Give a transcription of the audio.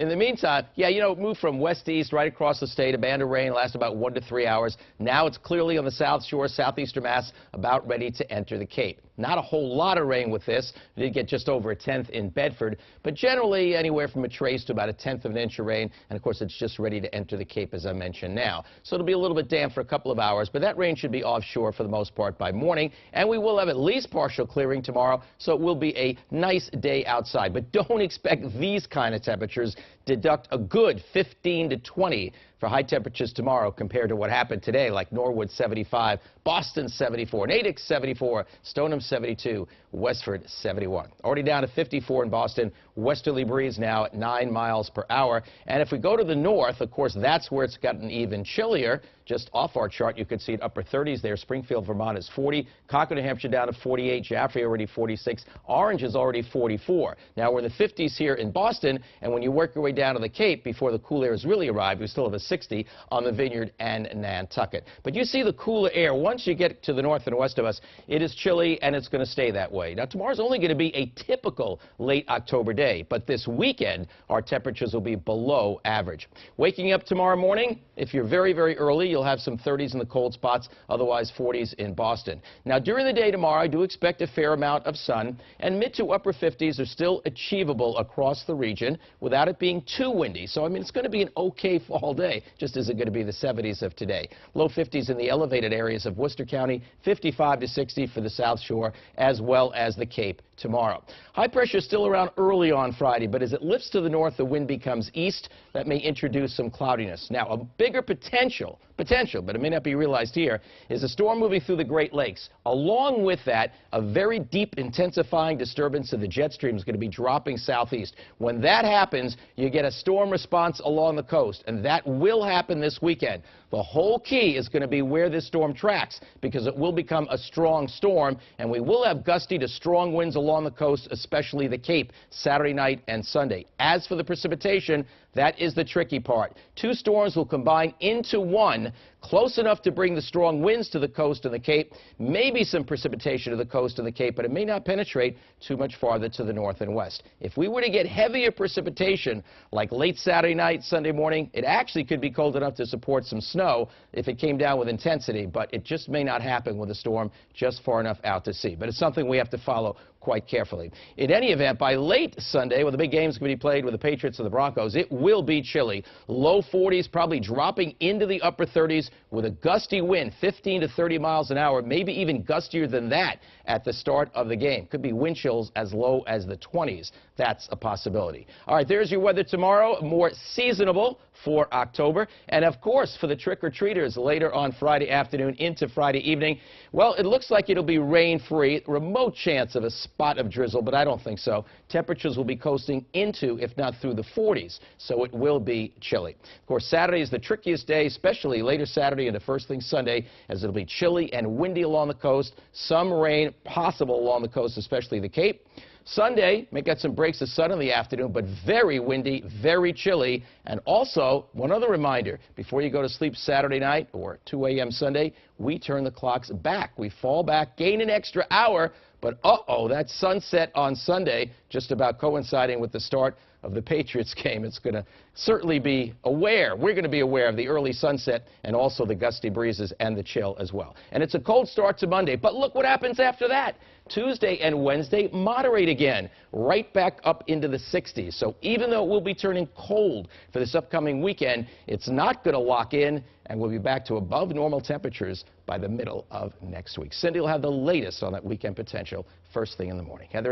In the meantime, yeah, it moved from west to east right across the state. A band of rain lasted about 1 to 3 hours. Now it's clearly on the south shore, southeastern Mass, about ready to enter the Cape. Not a whole lot of rain with this. We did get just over a tenth in Bedford, but generally anywhere from a trace to about a tenth of an inch of rain. And of course, it's just ready to enter the Cape, as I mentioned now. So it'll be a little bit damp for a couple of hours, but that rain should be offshore for the most part by morning. And we will have at least partial clearing tomorrow, so it will be a nice day outside. But don't expect these kind of temperatures. Deduct a good 15 to 20 for high temperatures tomorrow compared to what happened today, like Norwood 75, Boston 74, Natick 74, Stoneham 72, Westford 71. Already down to 54 in Boston. Westerly breeze now at 9 miles per hour. And if we go to the north, of course, that's where it's gotten even chillier. Just off our chart, you can see it upper 30s there. Springfield, Vermont is 40. Concord, New Hampshire down to 48. Jaffrey already 46. Orange is already 44. Now we're in the 50s here in Boston, and when you work your way down to the Cape before the cool air has really arrived, we still have a 60 on the Vineyard and Nantucket. But you see the cooler air. Once you get to the north and west of us, it is chilly, and it's going to stay that way. Now tomorrow's only going to be a typical late October day, but this weekend our temperatures will be below average. Waking up tomorrow morning, if you're very, very early, you'll have some 30s in the cold spots, otherwise 40s in Boston. Now during the day tomorrow, I do expect a fair amount of sun, and mid to upper 50s are still achievable across the region without it being too windy. So I mean, it's going to be an okay fall day, just isn't going to be the 70s of today. Low 50s in the elevated areas of Worcester County, 55 to 60 for the South Shore, as well as the Cape tomorrow. High pressure still around early on Friday, but as it lifts to the north, the wind becomes east. That may introduce some cloudiness. Now, a bigger potential, but it may not be realized here, is a storm moving through the Great Lakes. Along with that, a very deep intensifying disturbance of the jet stream is going to be dropping southeast. When that happens, you get a storm response along the coast, and that will happen this weekend. The whole key is going to be where this storm tracks, because it will become a strong storm, and we will have gusty to strong winds along the coast, especially the Cape, Saturday night and Sunday. As for the precipitation, that is the tricky part. Two storms will combine into one, close enough to bring the strong winds to the coast and the Cape, maybe some precipitation to the coast and the Cape, but it may not penetrate too much farther to the north and west. If we were to get heavier precipitation, like late Saturday night, Sunday morning, it actually could be cold enough to support some snow if it came down with intensity, but it just may not happen with a storm just far enough out to sea. But it's something we have to follow quite carefully. In any event, by late Sunday, when the big game's going to be played with the Patriots and the Broncos, it will be chilly. Low 40s, probably dropping into the upper 30s with a gusty wind, 15 to 30 miles an hour, maybe even gustier than that at the start of the game. Could be wind chills as low as the 20s. That's a possibility. All right, there's your weather tomorrow, more seasonable for October. And of course, for the trick-or-treaters later on Friday afternoon into Friday evening, well, it looks like it'll be rain-free. Remote chance of a spot of drizzle, but I don't think so. Temperatures will be coasting into, if not through the 40s, so it will be chilly. Of course, Saturday is the trickiest day, especially later Saturday into first thing Sunday, as it'll be chilly and windy along the coast. Some rain possible along the coast, especially the Cape. Sunday, may get some breaks of sun in the afternoon, but very windy, very chilly. And also, one other reminder, before you go to sleep Saturday night or 2 a.m. Sunday, we turn the clocks back. We fall back, gain an extra hour, but that sunset on Sunday, just about coinciding with the start of the Patriots game. It's going to certainly be aware. We're going to be aware of the early sunset and also the gusty breezes and the chill as well. And it's a cold start to Monday, but look what happens after that. Tuesday and Wednesday moderate again, right back up into the 60s. So even though it will be turning cold for this upcoming weekend, it's not going to lock in, and we'll be back to above normal temperatures by the middle of next week. Cindy will have the latest on that weekend potential first thing in the morning. Heather.